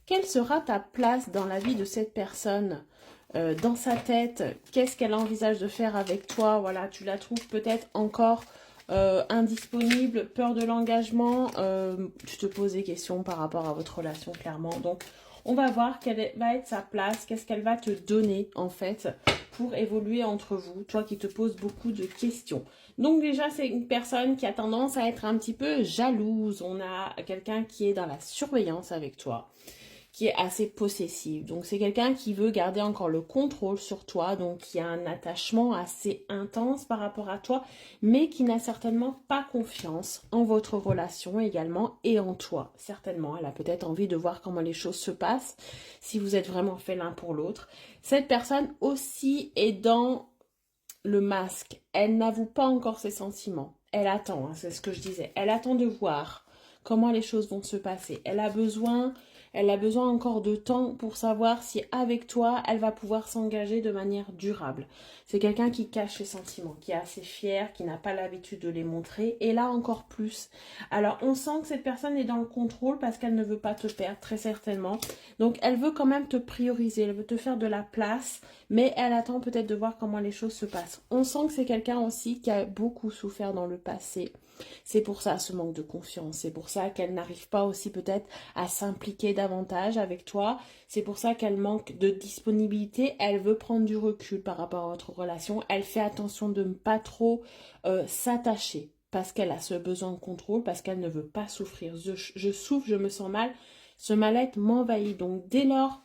Quelle sera ta place dans la vie de cette personne? Dans sa tête, qu'est-ce qu'elle envisage de faire avec toi? Voilà, tu la trouves peut-être encore indisponible, peur de l'engagement. Tu te poses des questions par rapport à votre relation, clairement. Donc, on va voir quelle va être sa place, qu'est-ce qu'elle va te donner, en fait, pour évoluer entre vous. Toi qui te poses beaucoup de questions. Donc, déjà, c'est une personne qui a tendance à être un petit peu jalouse. On a quelqu'un qui est dans la surveillance avec toi, qui est assez possessive. Donc c'est quelqu'un qui veut garder encore le contrôle sur toi, donc qui a un attachement assez intense par rapport à toi, mais qui n'a certainement pas confiance en votre relation également et en toi. Certainement, elle a peut-être envie de voir comment les choses se passent, si vous êtes vraiment fait l'un pour l'autre. Cette personne aussi est dans le masque. Elle n'avoue pas encore ses sentiments. Elle attend, hein, c'est ce que je disais. Elle attend de voir comment les choses vont se passer. Elle a besoin encore de temps pour savoir si avec toi, elle va pouvoir s'engager de manière durable. C'est quelqu'un qui cache ses sentiments, qui est assez fier, qui n'a pas l'habitude de les montrer, et là encore plus. Alors, on sent que cette personne est dans le contrôle parce qu'elle ne veut pas te perdre, très certainement. Donc, elle veut quand même te prioriser, elle veut te faire de la place, mais elle attend peut-être de voir comment les choses se passent. On sent que c'est quelqu'un aussi qui a beaucoup souffert dans le passé. C'est pour ça ce manque de confiance. C'est pour ça qu'elle n'arrive pas aussi peut-être à s'impliquer davantage avec toi. C'est pour ça qu'elle manque de disponibilité. Elle veut prendre du recul par rapport à votre relation. Elle fait attention de ne pas trop s'attacher parce qu'elle a ce besoin de contrôle, parce qu'elle ne veut pas souffrir. Je souffre, je me sens mal. Ce mal-être m'envahit. Donc dès lors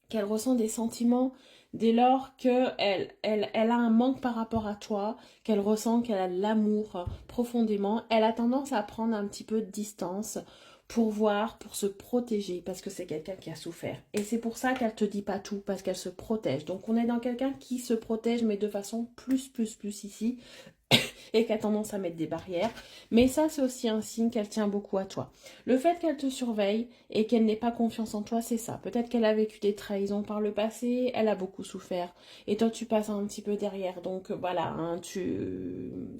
qu'elle ressent des sentiments, dès lors qu'elle a un manque par rapport à toi, qu'elle ressent qu'elle a de l'amour profondément, elle a tendance à prendre un petit peu de distance pour voir, pour se protéger, parce que c'est quelqu'un qui a souffert. Et c'est pour ça qu'elle te dit pas tout, parce qu'elle se protège. Donc on est dans quelqu'un qui se protège, mais de façon plus ici, et qui a tendance à mettre des barrières. Mais ça, c'est aussi un signe qu'elle tient beaucoup à toi. Le fait qu'elle te surveille et qu'elle n'ait pas confiance en toi, c'est ça. Peut-être qu'elle a vécu des trahisons par le passé, elle a beaucoup souffert. Et toi, tu passes un petit peu derrière. Donc voilà, hein,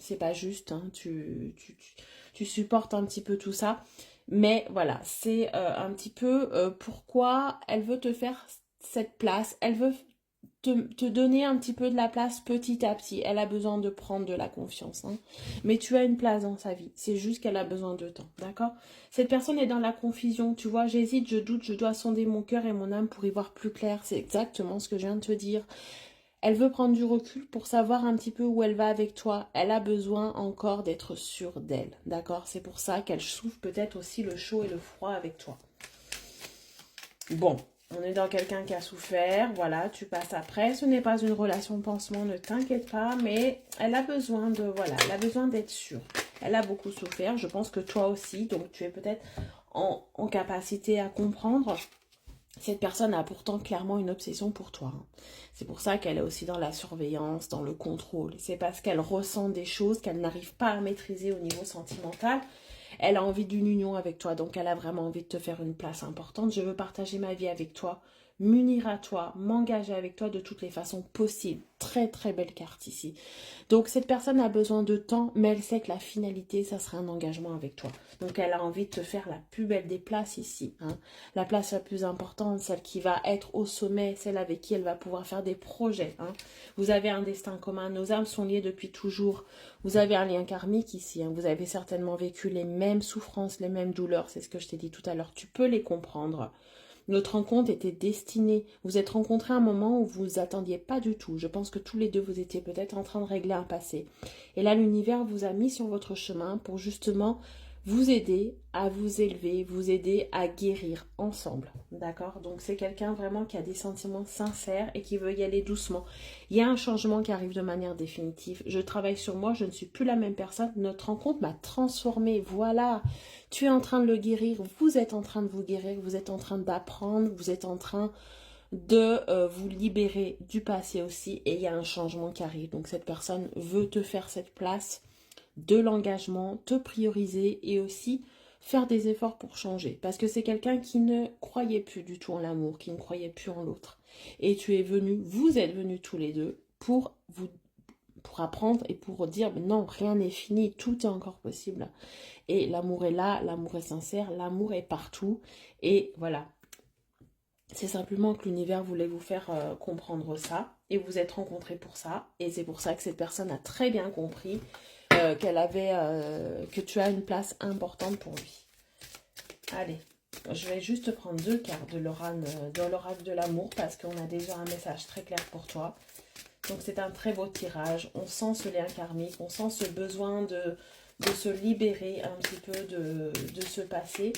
c'est pas juste. Hein, tu supportes un petit peu tout ça. Mais voilà, c'est un petit peu pourquoi elle veut te faire cette place. Elle veut te donner un petit peu de la place petit à petit. Elle a besoin de prendre de la confiance. Hein. Mais tu as une place dans sa vie. C'est juste qu'elle a besoin de temps. D'accord? Cette personne est dans la confusion. Tu vois, j'hésite, je doute, je dois sonder mon cœur et mon âme pour y voir plus clair. C'est exactement ce que je viens de te dire. Elle veut prendre du recul pour savoir un petit peu où elle va avec toi. Elle a besoin encore d'être sûre d'elle. D'accord? C'est pour ça qu'elle souffre peut-être aussi le chaud et le froid avec toi. Bon, on est dans quelqu'un qui a souffert, voilà, tu passes après. Ce n'est pas une relation pansement, ne t'inquiète pas, mais elle a besoin elle a besoin d'être sûre. Elle a beaucoup souffert, je pense que toi aussi, donc tu es peut-être en capacité à comprendre. Cette personne a pourtant clairement une obsession pour toi. Hein. C'est pour ça qu'elle est aussi dans la surveillance, dans le contrôle. C'est parce qu'elle ressent des choses qu'elle n'arrive pas à maîtriser au niveau sentimental. Elle a envie d'une union avec toi, donc elle a vraiment envie de te faire une place importante. Je veux partager ma vie avec toi, m'unir à toi, m'engager avec toi de toutes les façons possibles. Très très belle carte ici. Donc cette personne a besoin de temps, mais elle sait que la finalité, ça sera un engagement avec toi. Donc elle a envie de te faire la plus belle des places ici. Hein. La place la plus importante, celle qui va être au sommet, celle avec qui elle va pouvoir faire des projets. Hein. Vous avez un destin commun, nos âmes sont liées depuis toujours. Vous avez un lien karmique ici. Hein. Vous avez certainement vécu les mêmes souffrances, les mêmes douleurs. C'est ce que je t'ai dit tout à l'heure. Tu peux les comprendre. Notre rencontre était destinée. Vous êtes rencontrés à un moment où vous ne vous attendiez pas du tout. Je pense que tous les deux, vous étiez peut-être en train de régler un passé. Et là, l'univers vous a mis sur votre chemin pour justement vous aider à vous élever, vous aider à guérir ensemble. D'accord? Donc, c'est quelqu'un vraiment qui a des sentiments sincères et qui veut y aller doucement. Il y a un changement qui arrive de manière définitive. Je travaille sur moi, je ne suis plus la même personne. Notre rencontre m'a transformée. Voilà. Tu es en train de le guérir, vous êtes en train de vous guérir, vous êtes en train d'apprendre, vous êtes en train de vous libérer du passé aussi et il y a un changement qui arrive. Donc cette personne veut te faire cette place de l'engagement, te prioriser et aussi faire des efforts pour changer. Parce que c'est quelqu'un qui ne croyait plus du tout en l'amour, qui ne croyait plus en l'autre. Et vous êtes venus tous les deux pour apprendre et pour dire non, rien n'est fini, tout est encore possible. Et l'amour est là, l'amour est sincère, l'amour est partout. Et voilà, C'est simplement que l'univers voulait vous faire comprendre ça et vous êtes rencontrés pour ça. Et c'est pour ça que cette personne a très bien compris que tu as une place importante pour lui. Allez, je vais juste prendre 2 cartes de l'oracle de l'amour parce qu'on a déjà un message très clair pour toi. Donc c'est un très beau tirage. On sent ce lien karmique, on sent ce besoin de se libérer un petit peu de ce passé.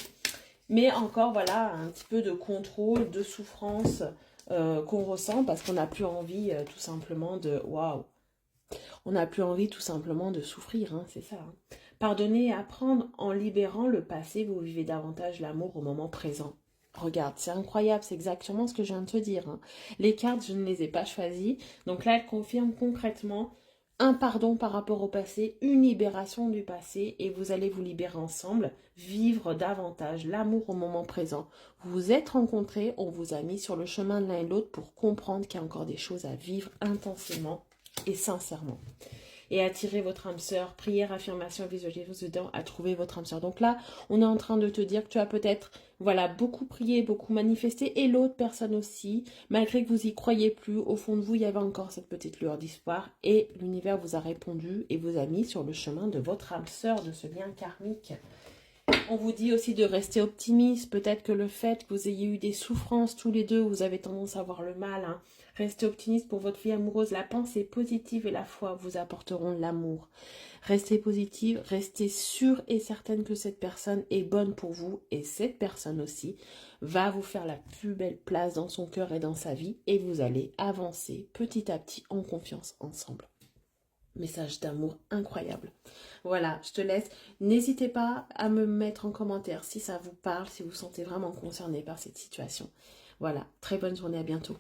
Mais encore, voilà, un petit peu de contrôle, de souffrance qu'on ressent parce qu'on n'a plus envie tout simplement de... Waouh! On n'a plus envie tout simplement de souffrir, hein, c'est ça. Hein. Pardonner et apprendre en libérant le passé, vous vivez davantage l'amour au moment présent. Regarde, c'est incroyable, c'est exactement ce que je viens de te dire. Hein. Les cartes, je ne les ai pas choisies. Donc là, elles confirment concrètement un pardon par rapport au passé, une libération du passé et vous allez vous libérer ensemble, vivre davantage l'amour au moment présent. Vous vous êtes rencontrés, on vous a mis sur le chemin de l'un et l'autre pour comprendre qu'il y a encore des choses à vivre intensément et sincèrement. Et attirer votre âme sœur, prière, affirmation, visualisation dedans, à trouver votre âme sœur. Donc là, on est en train de te dire que tu as peut-être, voilà, beaucoup prié, beaucoup manifesté, et l'autre personne aussi, malgré que vous y croyez plus, au fond de vous, il y avait encore cette petite lueur d'espoir, et l'univers vous a répondu et vous a mis sur le chemin de votre âme sœur, de ce lien karmique. On vous dit aussi de rester optimiste. Peut-être que le fait que vous ayez eu des souffrances tous les deux, vous avez tendance à voir le mal. Hein. Restez optimiste pour votre vie amoureuse. La pensée positive et la foi vous apporteront l'amour. Restez positive, restez sûre et certaine que cette personne est bonne pour vous. Et cette personne aussi va vous faire la plus belle place dans son cœur et dans sa vie. Et vous allez avancer petit à petit en confiance ensemble. Message d'amour incroyable. Voilà, je te laisse. N'hésitez pas à me mettre en commentaire si ça vous parle, si vous vous sentez vraiment concerné par cette situation. Voilà, très bonne journée, à bientôt.